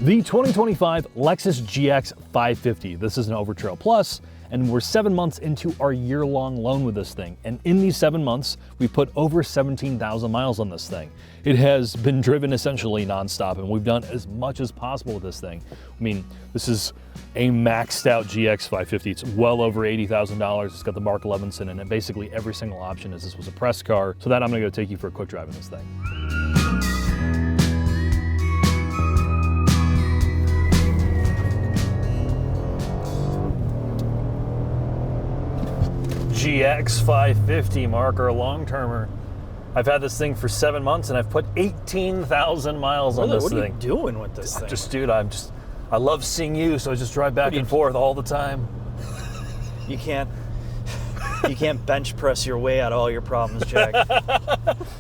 The 2025 Lexus GX 550. This is an Overtrail Plus, and we're 7 months into our year-long loan with this thing. And in these 7 months, we put over 17,000 miles on this thing. It has been driven essentially nonstop, and we've done as much as possible with this thing. I mean, this is a maxed out GX 550. It's well over $80,000. It's got the Mark Levinson in it. Basically every single option is this was a press car. So that I'm gonna go take you for a quick drive in this thing. GX 550, Mark, our long-termer. I've had this thing for 7 months and I've put 18,000 miles on this thing. What are you doing with this thing? Dude, I love seeing you, so I just drive back and forth all the time. You can't bench press your way out of all your problems, Jack.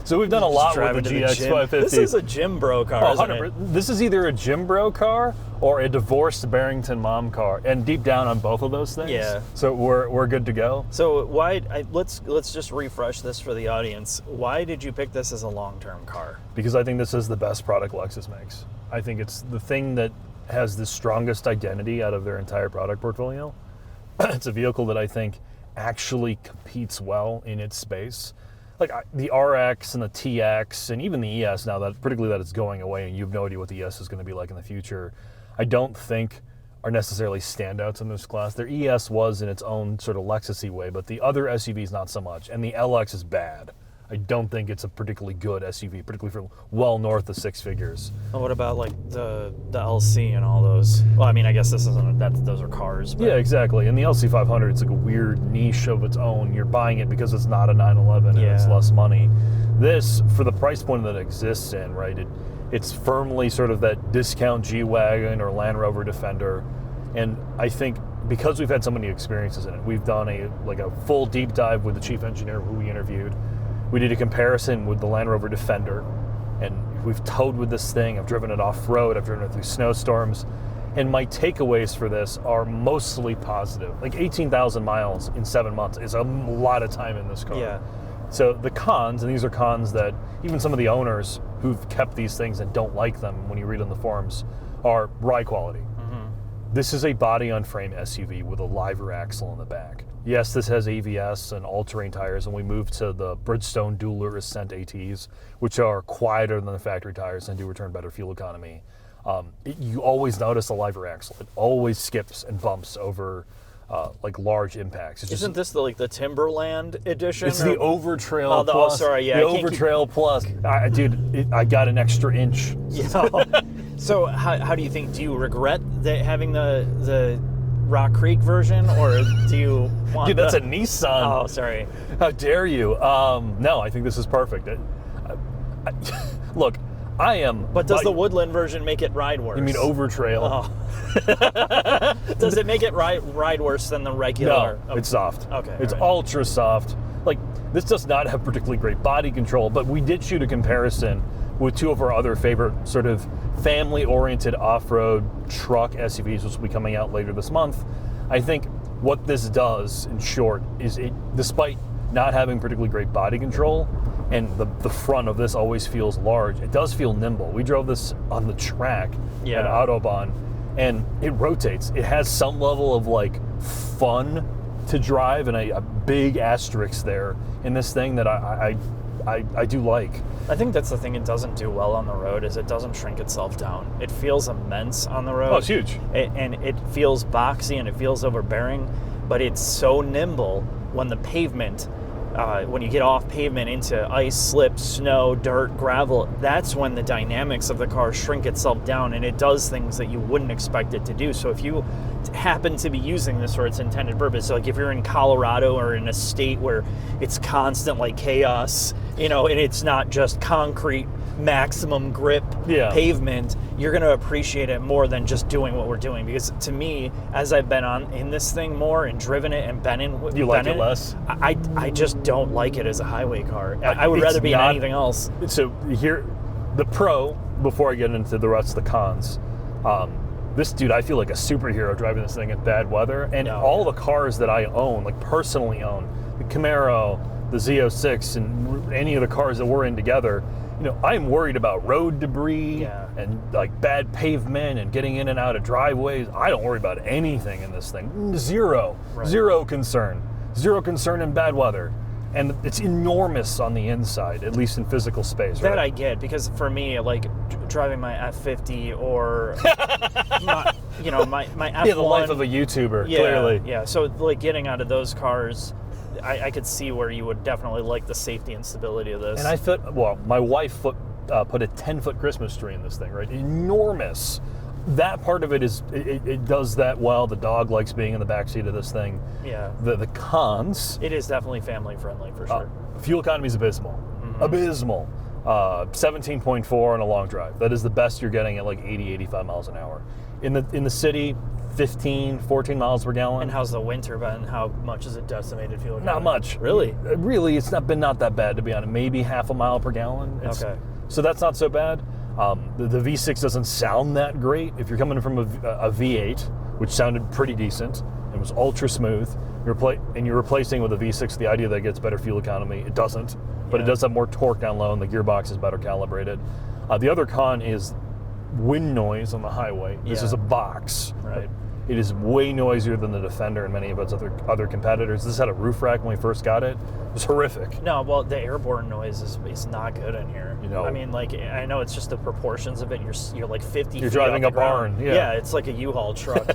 So we've done a lot with the GX 550. This is a gym bro car, isn't it? This is either a gym bro car or a divorced Barrington mom car, and deep down on both of those things. Yeah. So we're good to go. So let's just refresh this for the audience. Why did you pick this as a long-term car? Because I think this is the best product Lexus makes. I think it's the thing that has the strongest identity out of their entire product portfolio. It's a vehicle that I think actually competes well in its space. Like the RX and the TX and even the ES now, that particularly that it's going away and you have no idea what the ES is going to be like in the future, I don't think are necessarily standouts in this class. Their ES was in its own sort of Lexus-y way, but the other SUVs not so much. And the LX is bad. I don't think it's a particularly good SUV, particularly for well north of 6 figures. Well, what about like the LC and all those? Well, I mean, I guess this isn't those are cars. But. Yeah, exactly. And the LC 500, it's like a weird niche of its own. You're buying it because it's not a 911 and it's less money. This, for the price point that it exists in, right? It's firmly sort of that discount G-Wagon or Land Rover Defender. And I think because we've had so many experiences in it, we've done a full deep dive with the chief engineer who we interviewed. We did a comparison with the Land Rover Defender, and we've towed with this thing. I've driven it off-road. I've driven it through snowstorms. And my takeaways for this are mostly positive. Like 18,000 miles in 7 months is a lot of time in this car. Yeah. So the cons, and these are cons that even some of the owners who've kept these things and don't like them when you read on the forums, are ride quality. Mm-hmm. This is a body-on-frame SUV with a live rear axle in the back. Yes, this has AVS and all-terrain tires, and we moved to the Bridgestone Dueler Ascent ATs, which are quieter than the factory tires and do return better fuel economy. You always notice a live rear axle. It always skips and bumps over like large impacts. Isn't this the Timberland edition? It's the Overtrail Plus. Oh, sorry, yeah. The Overtrail Plus. I got an extra inch. Yeah. So how do you think? Do you regret having the Rock Creek version, or do you want? Dude, that's a Nissan. Oh, sorry. How dare you? No, I think this is perfect. Look, I am. But does the Woodland version make it ride worse? You mean Overtrail? Oh. Does it make it ride worse than the regular? No, it's soft. Okay. It's ultra soft. Like, this does not have particularly great body control, but we did shoot a comparison with two of our other favorite sort of family-oriented off-road truck SUVs, which will be coming out later this month. I think what this does, in short, is it, despite not having particularly great body control, and the front of this always feels large, it does feel nimble. We drove this on the track at Autobahn, and it rotates. It has some level of fun to drive, and a big asterisk there in this thing that I do like. I think that's the thing it doesn't do well on the road, is it doesn't shrink itself down. It feels immense on the road. Oh, it's huge. And it feels boxy and it feels overbearing, but it's so nimble when the pavement, when you get off pavement into ice, slip, snow, dirt, gravel, that's when the dynamics of the car shrink itself down, and it does things that you wouldn't expect it to do. So if you happen to be using this for its intended purpose, so if you're in Colorado or in a state where it's constant chaos, and it's not just concrete maximum grip pavement, you're going to appreciate it more than just doing what we're doing. Because to me, as I've been in this thing more and driven it and been in you like it less? I just don't like it as a highway car. I would rather be in anything else. So here, the pro, before I get into the rest of the cons, this dude, I feel like a superhero driving this thing in bad weather. And all the cars that I own, personally own, the Camaro, the Z06, and any of the cars that we're in together, I'm worried about road debris Yeah. and like bad pavement and getting in and out of driveways. I don't worry about anything in this thing. Zero concern. Zero concern in bad weather. And it's enormous on the inside, at least in physical space. That right? I get, because for me, like driving my F50 or my F1. Yeah, the life of a YouTuber, clearly. Yeah, so like getting out of those cars, I could see where you would definitely like the safety and stability of this. And my wife put a 10-foot Christmas tree in this thing, right? Enormous. That part of it it does that well. The dog likes being in the backseat of this thing. Yeah. The cons. It is definitely family friendly for sure. Fuel economy is abysmal. Mm-hmm. Abysmal. 17.4 on a long drive. That is the best you're getting at like 80, 85 miles an hour. In the city, 15, 14 miles per gallon. And how's the winter been? How much is it decimated fuel economy? Not much. Really? Really, it's not that bad, to be honest. Maybe half a mile per gallon. Okay. So that's not so bad. The V6 doesn't sound that great. If you're coming from a V8, which sounded pretty decent, it was ultra smooth, and you're replacing with a V6, the idea that it gets better fuel economy, it doesn't. But it does have more torque down low, and the gearbox is better calibrated. The other con is wind noise on the highway. This is a box. Right. It is way noisier than the Defender and many of its other competitors. This had a roof rack when we first got it. It was horrific. No, well, the airborne noise is not good in here. I mean, like, I know it's just the proportions of it. You're like 50 You're feet driving off a the ground. barn. Yeah, it's like a U-Haul truck.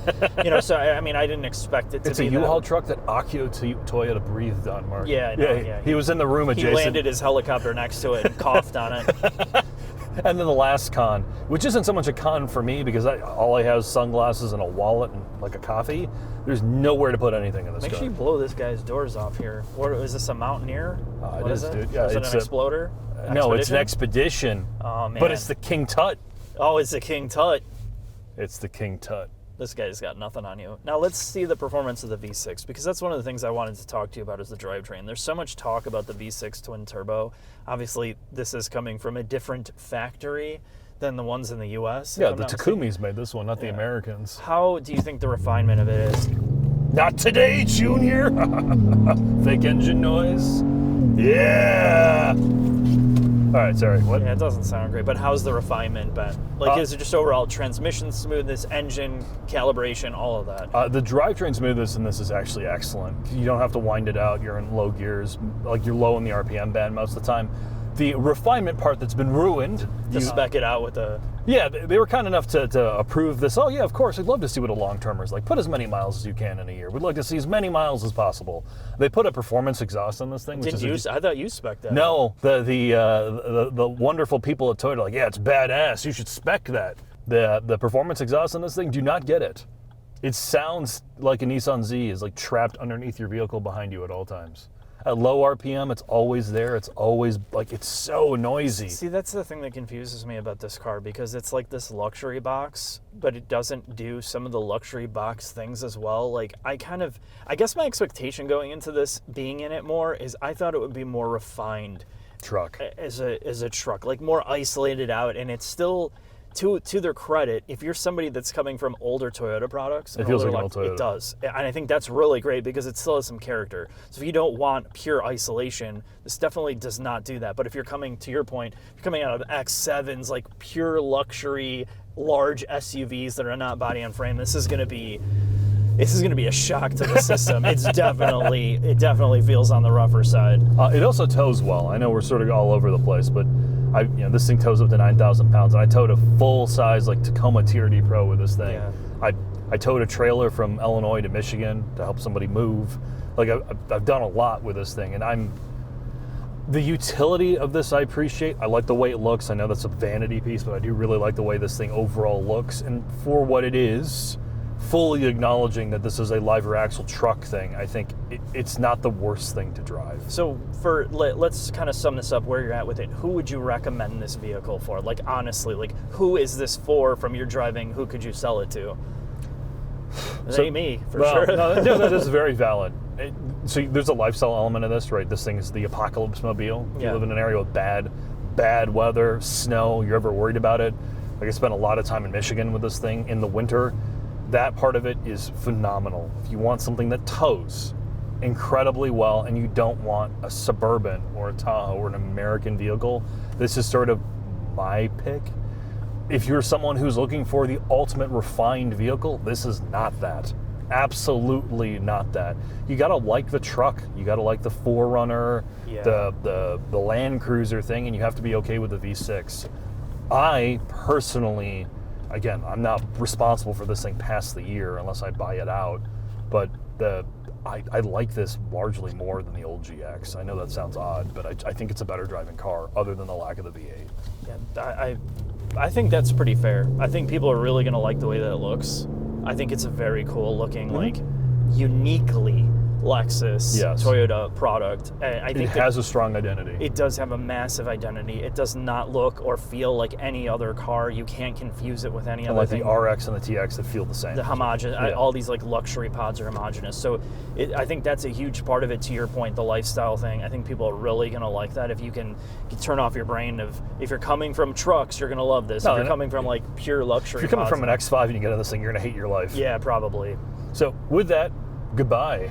So I mean, I didn't expect it to it's be a U-Haul truck that Akio Toyota breathed on, Mark. Yeah, I know, He was in the room He adjacent. landed his helicopter next to it and coughed on it. And then the last con, which isn't so much a con for me because all I have is sunglasses and a wallet and like a coffee. There's nowhere to put anything in this Make car. sure you blow this guy's doors off here. What is this, a Mountaineer? It What is, it? dude. Yeah, is it it's an Exploder? No, it's an Expedition. Oh, man. But it's the King Tut. Oh, it's the King Tut. It's the King Tut. This guy's got nothing on you. Now let's see the performance of the V6, because that's one of the things I wanted to talk to you about is the drivetrain. There's so much talk about the V6 twin turbo. Obviously, this is coming from a different factory than the ones in the US. Yeah, the Takumis made this one, not the Americans. How do you think the refinement of it is? Not today, Junior. Fake engine noise. Yeah. All right, sorry. What? Yeah, it doesn't sound great, but how's the refinement been? Like, is it just overall transmission smoothness, engine calibration, all of that? The drivetrain smoothness in this is actually excellent. You don't have to wind it out. You're in low gears, like you're low in the RPM band most of the time. The refinement part that's been ruined. To spec it out with a... Yeah, they were kind enough to approve this. Oh yeah, of course, I'd love to see what a long-termer is like. Put as many miles as you can in a year. We'd like to see as many miles as possible. They put a performance exhaust on this thing. Which I thought you spec'd that. No, the wonderful people at Toyota are like, yeah, it's badass. You should spec that. The performance exhaust on this thing, do not get it. It sounds like a Nissan Z is like trapped underneath your vehicle behind you at all times. At low RPM, it's always there. It's always like, it's so noisy. See, that's the thing that confuses me about this car, because it's like this luxury box, but it doesn't do some of the luxury box things as well. Like, I guess my expectation going into this being in it more is I thought it would be more refined Truck. as a truck, like more isolated out, and it's still... To their credit, if you're somebody that's coming from older Toyota products, it feels like an old Toyota. It does, and I think that's really great because it still has some character. So if you don't want pure isolation, this definitely does not do that. But if you're coming, to your point, if you're coming out of X7s, like pure luxury, large SUVs that are not body on frame, this is going to be a shock to the system. It definitely feels on the rougher side. It also tows well. I know we're sort of all over the place, but this thing tows up to 9,000 pounds, and I towed a full-size like Tacoma TRD Pro with this thing. Yeah. I towed a trailer from Illinois to Michigan to help somebody move. Like I've done a lot with this thing, and the utility of this I appreciate. I like the way it looks. I know that's a vanity piece, but I do really like the way this thing overall looks, and for what it is, fully acknowledging that this is a live rear axle truck thing, I think it's not the worst thing to drive. So let's kind of sum this up where you're at with it. Who would you recommend this vehicle for? Like, honestly, like, who is this for from your driving? Who could you sell it to? It ain't me, for sure. No, that is very valid. So there's a lifestyle element of this, right? This thing is the apocalypse mobile. If you live in an area with bad weather, snow, you're ever worried about it. Like, I spent a lot of time in Michigan with this thing in the winter. That part of it is phenomenal. If you want something that tows incredibly well and you don't want a Suburban or a Tahoe or an American vehicle, this is sort of my pick. If you're someone who's looking for the ultimate refined vehicle, this is not that. Absolutely not that. You gotta like the truck. You gotta like the 4Runner, the Land Cruiser thing, and you have to be okay with the V6. I personally, again, I'm not responsible for this thing past the year unless I buy it out, but I like this largely more than the old GX. I know that sounds odd, but I think it's a better driving car other than the lack of the V8. Yeah, I think that's pretty fair. I think people are really going to like the way that it looks. I think it's a very cool looking, like uniquely Lexus Toyota product. I think it has a strong identity. It does have a massive identity. It does not look or feel like any other car. You can't confuse it with any other thing. Like the RX and the TX that feel the same. The homogenous, all these like luxury pods are homogenous. So I think that's a huge part of it. To your point, the lifestyle thing. I think people are really going to like that. If you can turn off your brain of, if you're coming from trucks, you're going to love this. If you're coming from like pure luxury, if you're coming from an X5 and you get on this thing, you're going to hate your life. Yeah, probably. So with that, goodbye.